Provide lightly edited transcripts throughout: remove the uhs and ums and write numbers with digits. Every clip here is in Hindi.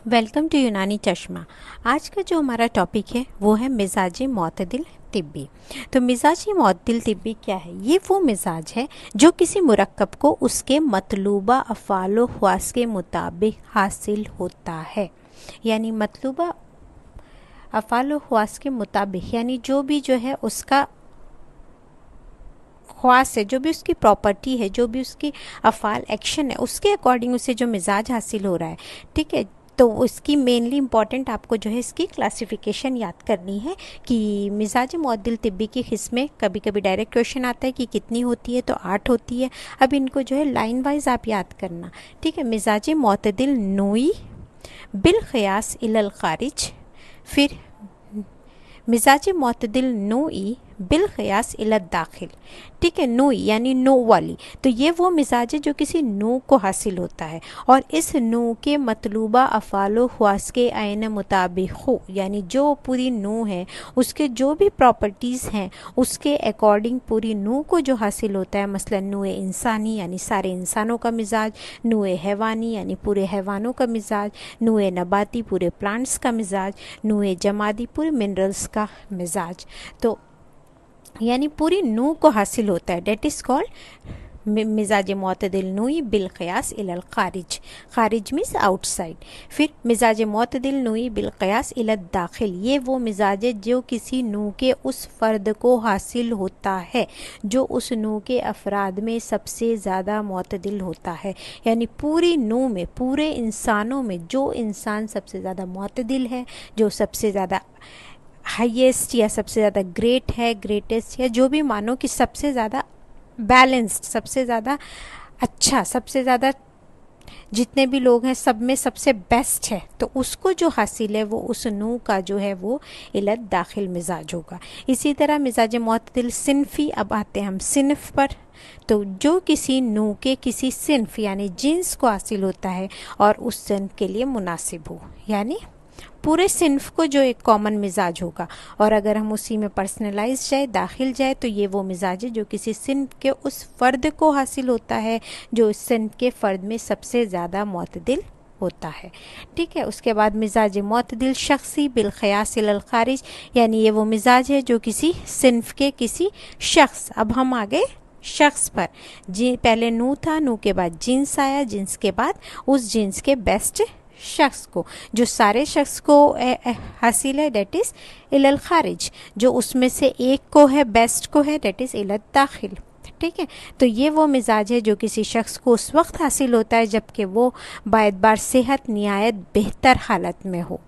वेलकम टू यूनानी चश्मा। आज का जो हमारा टॉपिक है वो है मिजाज मोतदिल तिब्बी। तो मिजाज मोतदिल तिब्बी क्या है? ये वो मिजाज है जो किसी मुरक्कब को उसके मतलूबा अफ़ाल ख्वास के मुताबिक हासिल होता है। यानी मतलूबा अफ़ाल ख्वास के मुताबिक यानी जो भी जो है उसका ख्वास है, जो भी उसकी प्रॉपर्टी है, जो भी उसकी अफ़ाल एक्शन है, उसके अकॉर्डिंग उसे जो मिजाज हासिल हो रहा है। ठीक है, तो उसकी मेनली इम्पॉर्टेंट आपको जो है इसकी क्लासिफिकेशन याद करनी है कि मिजाज मुअद्दिल तिब्बी की किस्में, कभी कभी डायरेक्ट क्वेश्चन आता है कि कितनी होती है, तो 8 होती है। अब इनको जो है लाइन वाइज आप याद करना। ठीक है, मिजाज मुअद्दिल नोई बिल क़ियास इलल ख़ारिज, फिर मिजाज मुअद्दिल नोई बिल क़ियास इलल दाखिल। ठीक है, नोई यानी नो वाली, तो ये वो मिजाज है जो किसी नो को हासिल होता है और इस नो के मतलूबा अफ़ाल ख्वास के आइन मुताबिक हो, यानी जो पूरी नो है उसके जो भी प्रॉपर्टीज़ हैं उसके अकॉर्डिंग पूरी नो को जो हासिल होता है। मसलन नोए इंसानी यानी सारे इंसानों का मिजाज, नोए हैवानी यानी पूरे हैवानों का मिजाज, नोए नबाती पूरे प्लांट्स का मिजाज, नोए जमादी पूरे मिनरल्स का मिजाज। तो यानी पूरी नू को हासिल होता है। डेट इज़ कॉल्ड मिजाज मोतदिल नूई बिल क़ियास इलल ख़ारिज। ख़ारिज मीन्स आउटसाइड। फिर मिजाज मोतदिल नूई बिल क़ियास इलल दाखिल, ये वो मिजाज है जो किसी नू के उस फ़र्द को हासिल होता है जो उस नू के अफराद में सबसे ज़्यादा मोतदिल होता है। यानी पूरी नू में, पूरे इंसानों में जो इंसान सबसे ज़्यादा मोतदिल है, जो सबसे ज़्यादा हाईएस्ट या सबसे ज़्यादा ग्रेट है, ग्रेटेस्ट, या जो भी मानो कि सबसे ज़्यादा बैलेंस्ड, सबसे ज़्यादा अच्छा, सबसे ज़्यादा जितने भी लोग हैं सब में सबसे बेस्ट है, तो उसको जो हासिल है वो उस नू का जो है वो इलत दाखिल मिजाज होगा। इसी तरह मिजाज मोतदिल सिनफ़ी। अब आते हैं हम सिनफ पर। तो जो किसी नू के किसी सिनफ यानी जिन्स को हासिल होता है और उस सिनफ के लिए मुनासिब हो, यानी पूरे सिनफ को जो एक कॉमन मिजाज होगा। और अगर हम उसी में पर्सनलाइज जाए, दाखिल जाए, तो ये वो मिजाज है जो किसी सिनफ के उस फ़र्द को हासिल होता है जो उस सिनफ के फ़र्द में सबसे ज़्यादा मोतदिल होता है। ठीक है, उसके बाद मिजाज मोतदिल शख्सी बिल क़ियास इलल ख़ारिज, यानी ये वो मिजाज है जो किसी सिनफ के किसी शख्स, अब हम आ गए शख्स पर। जी, पहले नू था, नू के बाद जिन्स आया, जिन्स के बाद उस जिन्स के बेस्ट शख्स को, जो सारे शख्स को हासिल है, डेट इज़ इलल ख़ारिज। जो उसमें से एक को है, बेस्ट को है, डेट इज़ इलल दाखिल। ठीक है, तो ये वो मिजाज है जो किसी शख्स को उस वक्त हासिल होता है जबकि वो बाएतबार सेहत निहायत बेहतर हालत में हो।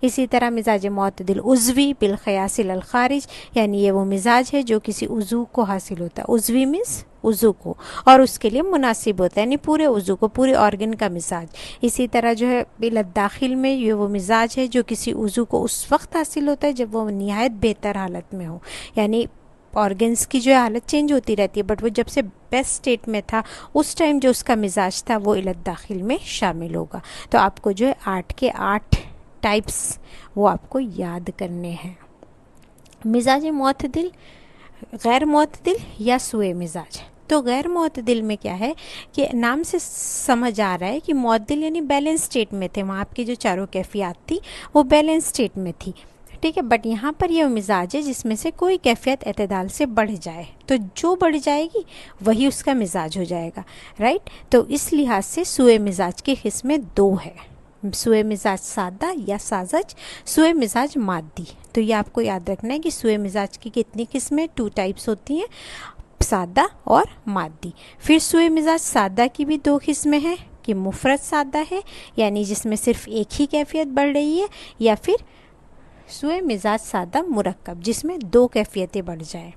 इसी तरह मिजाज मोतदिल उज़वी बिल क़ियास इलल ख़ारिज, यानी ये वो मिजाज है जो किसी उज़ू को हासिल होता है। उज़वी मीन्स उज़ू को, और उसके लिए मुनासिब होता है, यानी पूरे उज़ू को, पूरे ऑर्गन का मिजाज। इसी तरह जो है बिल दाखिल में ये वो मिजाज है जो किसी उज़ू को उस वक्त हासिल होता है जब वो निहायत बेहतर हालत में हो। यानी ऑर्गन्स की जो हालत चेंज होती रहती है, बट वो जब से बेस्ट स्टेट में था उस टाइम जो उसका मिजाज था वो इलत दाखिल में शामिल होगा। तो आपको जो है 8 के 8 टाइप्स वो आपको याद करने हैं। मिजाज मोतदिल, गैर मोतदिल या सुए मिजाज। तो गैर मोतदिल में क्या है कि नाम से समझ आ रहा है कि मोतदिल यानी बैलेंस स्टेट में थे, वहाँ आपकी जो चारों कैफियत थी वो बैलेंस स्टेट में थी। ठीक है, बट यहाँ पर यह मिजाज है जिसमें से कोई कैफियत एतदाल से बढ़ जाए, तो जो बढ़ जाएगी वही उसका मिजाज हो जाएगा। राइट, तो इस लिहाज से सुए मिजाज की किस्में 2 है, सुए मिजाज सादा या साजज, सुए मिजाज मादी। तो ये आपको याद रखना है कि सुए मिजाज की कितनी किस्में, 2 टाइप्स होती हैं, सादा और मादी। फिर सुए मिजाज सादा की भी 2 किस्में हैं कि मुफरत सादा है, यानी जिसमें सिर्फ एक ही कैफियत बढ़ रही है, या फिर सुए मिजाज सादा मुरक्कब जिसमें 2 कैफियतें बढ़ जाए।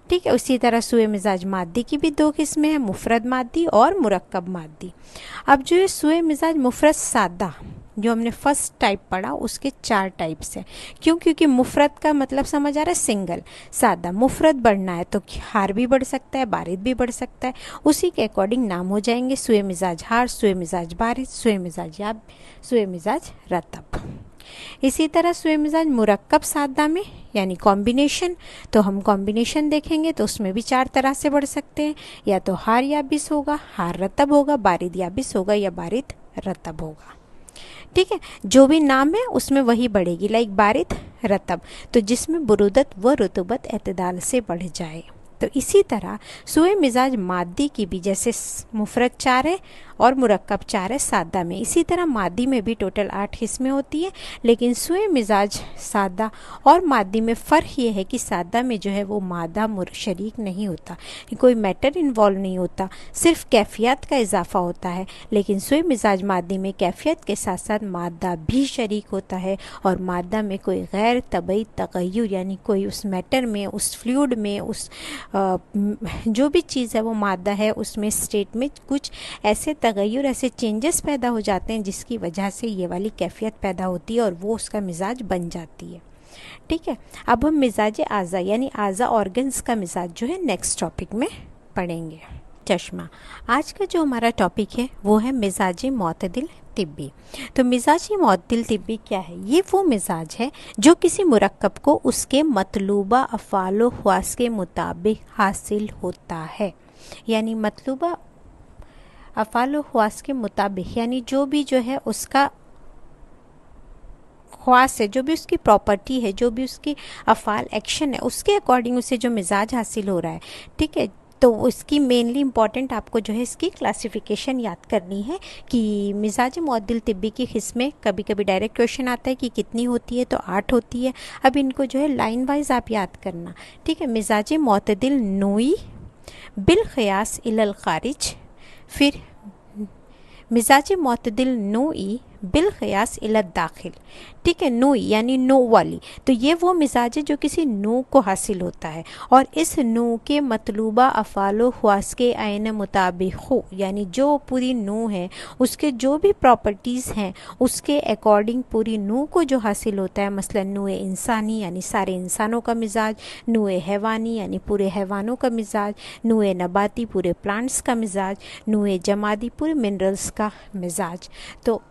ठीक है, उसी तरह सुए मिजाज मादी की भी 2 किस्में हैं, मुफरद मादी और मुरक्कब मादी। अब जो है सुए मिजाज मुफरद सादा जो हमने फर्स्ट टाइप पढ़ा उसके 4 टाइप्स हैं। क्यों? क्योंकि मुफरद का मतलब समझ आ रहा है सिंगल, सादा। मुफरद बढ़ना है तो हार भी बढ़ सकता है, बारिद भी बढ़ सकता है, उसी के अकॉर्डिंग नाम हो जाएंगे सुए मिजाज हार, सुए मिजाज बारिद, सुए मिजाज याब, सुए मिजाज रतब। इसी तरह सुए मिजाज मुरक्कब सादा में यानी कॉम्बिनेशन, तो हम कॉम्बिनेशन देखेंगे तो उसमें भी 4 तरह से बढ़ सकते हैं, या तो हार याबिस होगा, हार रतब होगा, बारिद याबिस होगा, या बारिद रतब होगा। ठीक है, जो भी नाम है उसमें वही बढ़ेगी, लाइक बारिद रतब, तो जिसमें बुरुदत व रुतुबत एतदाल से बढ़ जाए। तो इसी तरह सुए मिजाज मादी की भी, जैसे मुफरत 4 है और मुरक्कब 4 है सादा में, इसी तरह मादी में भी टोटल 8 किस्में होती है। लेकिन सुए मिजाज सादा और मादी में फ़र्क ये है कि सादा में जो है वो मादा शरीक नहीं होता, कोई मैटर इन्वॉल्व नहीं होता, सिर्फ कैफियत का इजाफा होता है। लेकिन सुए मिजाज मादी में कैफियत के साथ साथ मादा भी शरीक होता है, और मादा में कोई गैर तबई तगय्युर, यानी कोई उस मैटर में, उस फ्लूइड में, उस जो भी चीज़ है वो मादा है, उसमें स्टेट में कुछ ऐसे तगय्युर, ऐसे चेंजेस पैदा हो जाते हैं जिसकी वजह से ये वाली कैफियत पैदा होती है और वो उसका मिजाज बन जाती है। ठीक है, अब हम मिजाज आज़ा यानी आज़ा ऑर्गन्स का मिजाज जो है नेक्स्ट टॉपिक में पढ़ेंगे। चश्मा, आज का जो हमारा टॉपिक है वो है मिजाज मोतदिल तिब्बी। तो मिजाज मोतदिल तिब्बी क्या है? ये वो मिजाज है जो किसी मुरक्कब को उसके मतलूबा अफ़ाल व ख़वास के मुताबिक हासिल होता है। यानी मतलूबा अफ़ाल व ख़वास के मुताबिक, यानी जो भी जो है उसका ख्वास है, जो भी उसकी प्रॉपर्टी है, जो भी उसकी अफ़ाल एक्शन है, उसके अकॉर्डिंग उसे जो मिजाज हासिल हो रहा है। ठीक है, तो उसकी मेनली इम्पॉर्टेंट आपको जो है इसकी क्लासिफिकेशन याद करनी है कि मिजाज मुअद्दिल तिब्बी की किस्में, कभी कभी डायरेक्ट क्वेश्चन आता है कि कितनी होती है, तो 8 होती है। अब इनको जो है लाइन वाइज आप याद करना। ठीक है, मिजाज मुअद्दिल नोई बिल क़ियास इलल ख़ारिज, फिर मिजाज मुअद्दिल नोई बिल क़ियास इलल दाखिल। ठीक है, नोई यानी नो वाली, तो ये वो मिजाज है जो किसी नो को हासिल होता है और इस नो के मतलूबा अफ़ाल व ख़वास के आइन मुताबिक हो, यानी जो पूरी नो है उसके जो भी प्रॉपर्टीज़ हैं उसके अकॉर्डिंग पूरी नो को जो हासिल होता है। मसलन नूए इंसानी यानी सारे इंसानों का मिजाज, नूए हैवानी यानी पूरे हैवानों का मिजाज, नूए नबाती पूरे प्लांट्स का मिजाज, नूए जमादी पूरे मिनरल्स का मिजाज, तो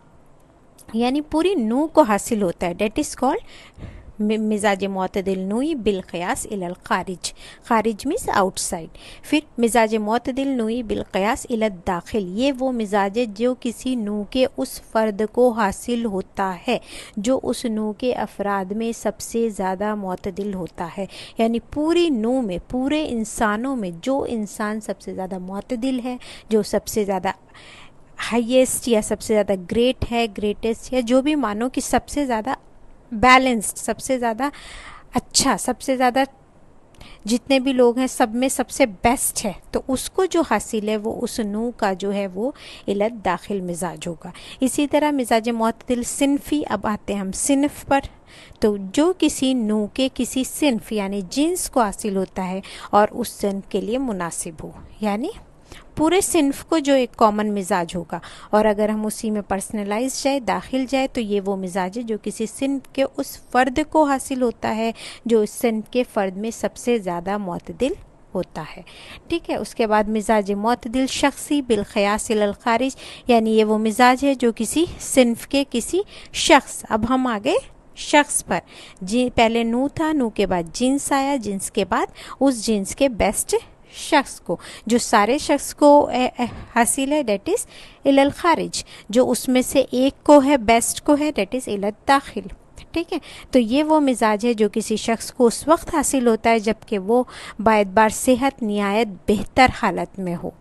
यानी पूरी नू को हासिल होता है। डेट इज़ कॉल्ड मिजाज मुअत्तदिल नूई बिल क़ियास इलल ख़ारिज। ख़ारिज मीन्स आउटसाइड। फिर मिजाज मुअत्तदिल नूई बिल क़ियास इलल दाखिल, ये वो मिजाज है जो किसी नू के उस फ़र्द को हासिल होता है जो उस नू के अफराद में सबसे ज़्यादा मुअत्तदिल होता है। यानी पूरी नू में, पूरे इंसानों में जो इंसान सबसे ज़्यादा मुअत्तदिल है, जो सबसे ज़्यादा हाईएस्ट या सबसे ज़्यादा ग्रेट है, ग्रेटेस्ट, या जो भी मानो कि सबसे ज़्यादा बैलेंस्ड, सबसे ज़्यादा अच्छा, सबसे ज़्यादा जितने भी लोग हैं सब में सबसे बेस्ट है, तो उसको जो हासिल है वो उस नू का जो है वो इलत दाखिल मिजाज होगा। इसी तरह मिजाज मुअत्तदिल सिनफ़ी, अब आते हैं हम सिनफ पर। तो जो किसी नू के किसी सिनफ यानी जिन्स को हासिल होता है और उस सिनफ के लिए मुनासिब हो, यानी पूरे सिनफ को जो एक कॉमन मिजाज होगा। और अगर हम उसी में पर्सनलाइज जाए, दाखिल जाए, तो ये वो मिजाज है जो किसी सिनफ के उस फ़र्द को हासिल होता है जो उस सिनफ के फ़र्द में सबसे ज़्यादा मुअत्तदिल होता है। ठीक है, उसके बाद मिजाज मुअत्तदिल शख्सी बिल क़ियास इलल ख़ारिज, यानी ये वो मिजाज है जो किसी सिनफ के किसी शख्स, अब हम आ गए शख्स पर, जी पहले नू था, नू के बाद जिन्स आया, जिन्स के बाद उस जिन्स के बेस्ट शख्स को, जो सारे शख्स को हासिल है, डेट इज़ इलल ख़ारिज, जो उसमें से एक को है, बेस्ट को है, डेट इज़ इलल दाखिल। ठीक है, तो ये वो मिजाज है जो किसी शख्स को उस वक्त हासिल होता है जबकि वो बाएतबार सेहत निहायत बेहतर हालत में हो।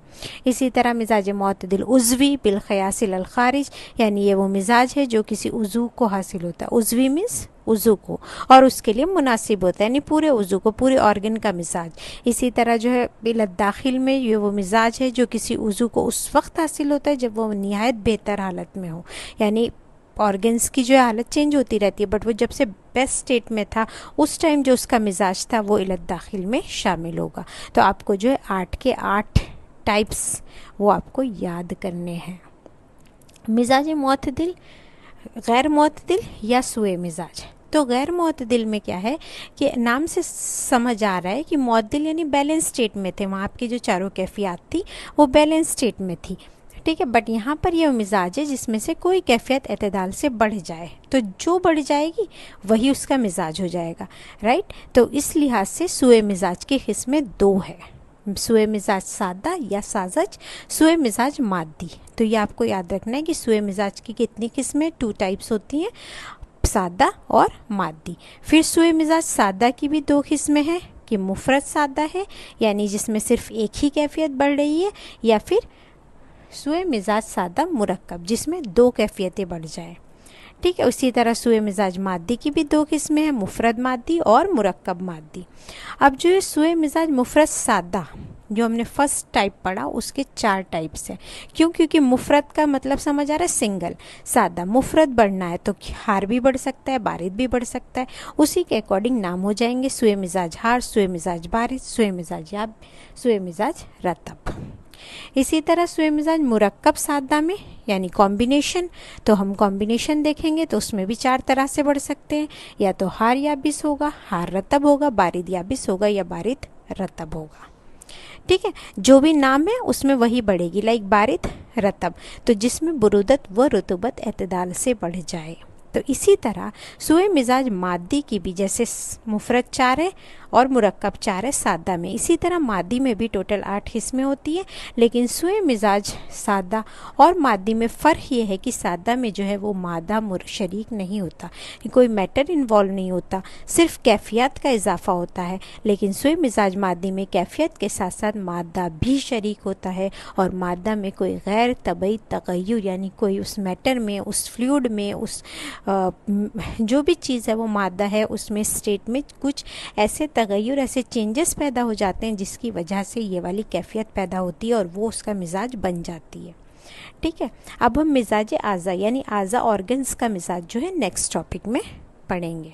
इसी तरह मिजाज मुअत्तदिल उज़वी बिल क़ियास इलल ख़ारिज, यानी ये वो मिजाज है जो किसी उज़ू को हासिल होता है। उज़वी मीन्स उज़ू को, और उसके लिए मुनासिब होता है, यानी पूरे उज़ू को, पूरे ऑर्गन का मिजाज। इसी तरह जो है इलत दाखिल में ये वो मिजाज है जो किसी उज़ू को उस वक्त हासिल होता है जब वो निहायत बेहतर हालत में हो, यानी ऑर्गन्स की जो हालत चेंज होती रहती है, बट वो जब से बेस्ट स्टेट में था उस टाइम जो उसका मिजाज था वो इलत दाखिल में शामिल होगा। तो आपको जो है 8 के 8 टाइप्स वो आपको याद करने हैं। मिजाज मुअत्तदिल, गैर मुअत्तदिल या सुए मिजाज। तो गैर मुअत्तदिल में क्या है कि नाम से समझ आ रहा है कि मुअत्तदिल यानी बैलेंस स्टेट में थे, वहाँ आपकी जो चारों कैफियत थी वो बैलेंस स्टेट में थी। ठीक है, बट यहाँ पर यह मिजाज है जिसमें से कोई कैफियत एतदाल से बढ़ जाए, तो जो बढ़ जाएगी वही उसका मिजाज हो जाएगा। राइट, तो इस लिहाज से सुए मिजाज की किस्में 2 है। सुए मिजाज सादा या साजज, सुए मिजाज मादी। तो ये आपको याद रखना है कि सुए मिजाज की कितनी किस्में, 2 टाइप्स होती हैं, सादा और मादी। फिर सुए मिजाज सादा की भी 2 किस्में हैं कि मुफरत सादा है यानी जिसमें सिर्फ एक ही कैफियत बढ़ रही है, या फिर सुए मिजाज सादा मुरक्कब जिसमें 2 कैफियतें बढ़ जाए। ठीक है, उसी तरह सुए मिजाज मादी की भी 2 किस्में हैं, मुफरद मादी और मुरक्कब मादी। अब जो है सुए मिजाज मुफरद सादा जो हमने फर्स्ट टाइप पढ़ा उसके 4 टाइप्स हैं। क्यों? क्योंकि मुफरत का मतलब समझ आ रहा है सिंगल, सादा। मुफरत बढ़ना है तो हार भी बढ़ सकता है, बारिद भी बढ़ सकता है, उसी के अकॉर्डिंग नाम हो जाएंगे सुए मिजाज हार, सुए मिजाज बारिद, सुए मिजाज याब, सुए मिजाज रतब। इसी तरह सुए मिजाज मुरक्कब सादा में यानी कॉम्बिनेशन, तो हम कॉम्बिनेशन देखेंगे तो उसमें भी 4 तरह से बढ़ सकते हैं, या तो हार याबिस होगा, हार रतब होगा, बारिद याबिस होगा या बारिद रतब होगा। ठीक है, जो भी नाम है उसमें वही बढ़ेगी, लाइक बारिद रतब, तो जिसमें बुरुदत व रुतुबत एतदाल से बढ़ जाए। तो इसी तरह सुए मिजाज मादी की भी जैसे मुफरत 4 है और मुरक्कब 4 है सादा में, इसी तरह मादी में भी टोटल 8 किस्में होती है। लेकिन सुए मिजाज सादा और मादी में फ़र्क ये है कि सादा में जो है वो मादा शरीक नहीं होता, कोई मैटर इन्वॉल्व नहीं होता, सिर्फ कैफियत का इजाफा होता है। लेकिन सुए मिजाज मादी में कैफियत के साथ साथ मादा भी शरीक होता है, और मादा में कोई गैर तबई तगय्युर यानी कोई उस मैटर में, उस फ्लूइड में, उस जो भी चीज़ है वो मादा है उसमें स्टेट में कुछ ऐसे तगय्युर, ऐसे चेंजेस पैदा हो जाते हैं जिसकी वजह से ये वाली कैफियत पैदा होती है और वो उसका मिजाज बन जाती है। ठीक है, अब हम मिजाज आज़ा यानी आज़ा ऑर्गन्स का मिजाज जो है नेक्स्ट टॉपिक में पढ़ेंगे।